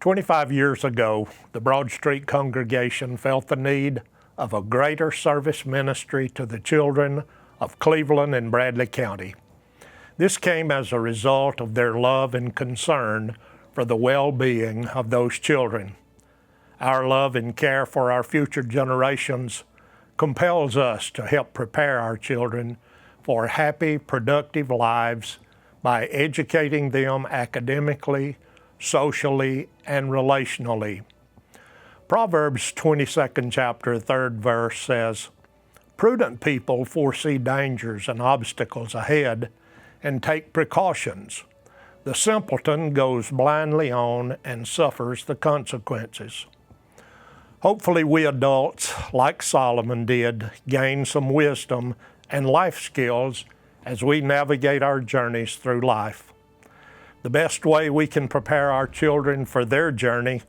25 years ago, the Broad Street congregation felt the need of a greater service ministry to the children of Cleveland and Bradley County. This came as a result of their love and concern for the well-being of those children. Our love and care for our future generations compels us to help prepare our children for happy, productive lives by educating them academically, socially, and relationally. Proverbs 22nd chapter, 3rd verse says, "Prudent people foresee dangers and obstacles ahead and take precautions. The simpleton goes blindly on and suffers the consequences." Hopefully we adults, like Solomon did, gain some wisdom and life skills as we navigate our journeys through life. The best way we can prepare our children for their journey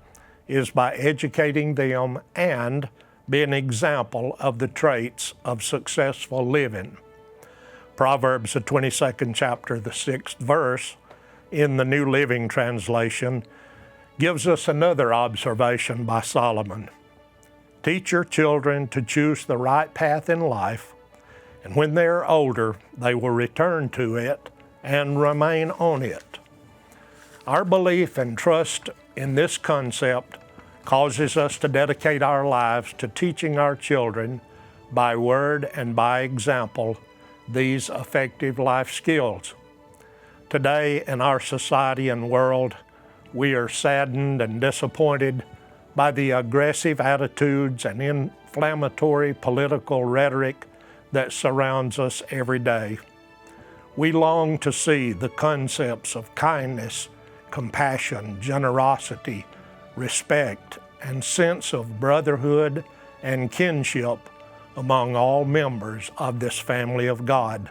is by educating them and be an example of the traits of successful living. Proverbs, the 22nd chapter, the 6th verse, in the New Living Translation, gives us another observation by Solomon. "Teach your children to choose the right path in life, and when they are older, they will return to it and remain on it." Our belief and trust in this concept causes us to dedicate our lives to teaching our children by word and by example these effective life skills. Today in our society and world, we are saddened and disappointed by the aggressive attitudes and inflammatory political rhetoric that surrounds us every day. We long to see the concepts of kindness, compassion, generosity, respect, and sense of brotherhood and kinship among all members of this family of God.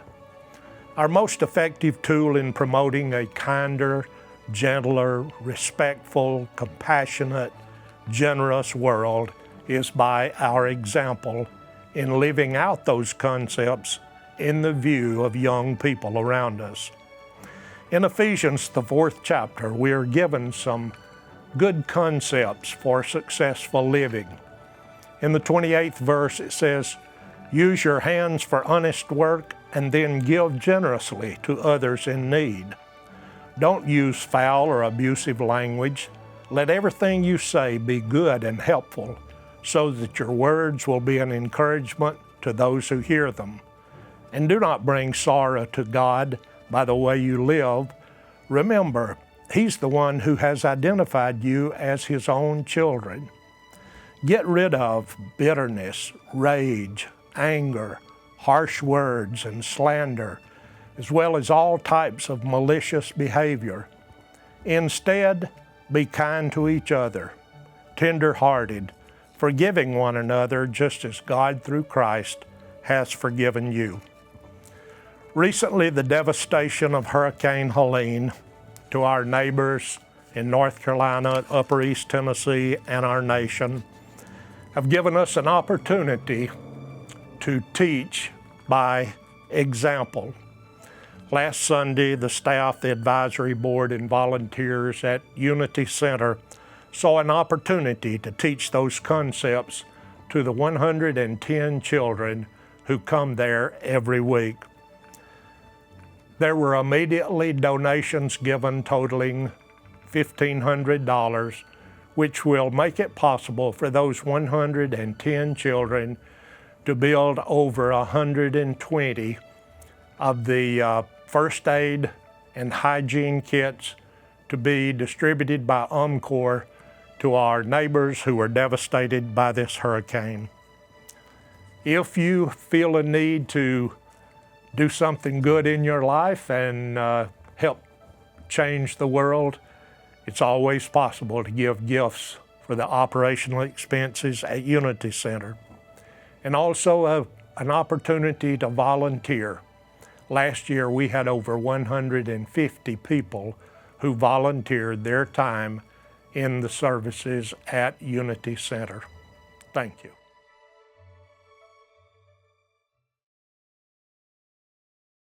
Our most effective tool in promoting a kinder, gentler, respectful, compassionate, generous world is by our example in living out those concepts in the view of young people around us. In Ephesians, the 4th chapter, we are given some good concepts for successful living. In the 28th verse, it says, "Use your hands for honest work and then give generously to others in need. Don't use foul or abusive language. Let everything you say be good and helpful, so that your words will be an encouragement to those who hear them. And do not bring sorrow to God by the way you live. Remember, He's the one who has identified you as His own children. Get rid of bitterness, rage, anger, harsh words, and slander, as well as all types of malicious behavior. Instead, be kind to each other, tender-hearted, forgiving one another just as God through Christ has forgiven you." Recently, the devastation of Hurricane Helene to our neighbors in North Carolina, Upper East Tennessee, and our nation have given us an opportunity to teach by example. Last Sunday, the staff, the advisory board, and volunteers at Unity Center saw an opportunity to teach those concepts to the 110 children who come there every week. There were immediately donations given totaling $1,500, which will make it possible for those 110 children to build over 120 of the first aid and hygiene kits to be distributed by UMCOR to our neighbors who were devastated by this hurricane. If you feel a need to do something good in your life and help change the world, it's always possible to give gifts for the operational expenses at Unity Center. And also an opportunity to volunteer. Last year we had over 150 people who volunteered their time in the services at Unity Center. Thank you.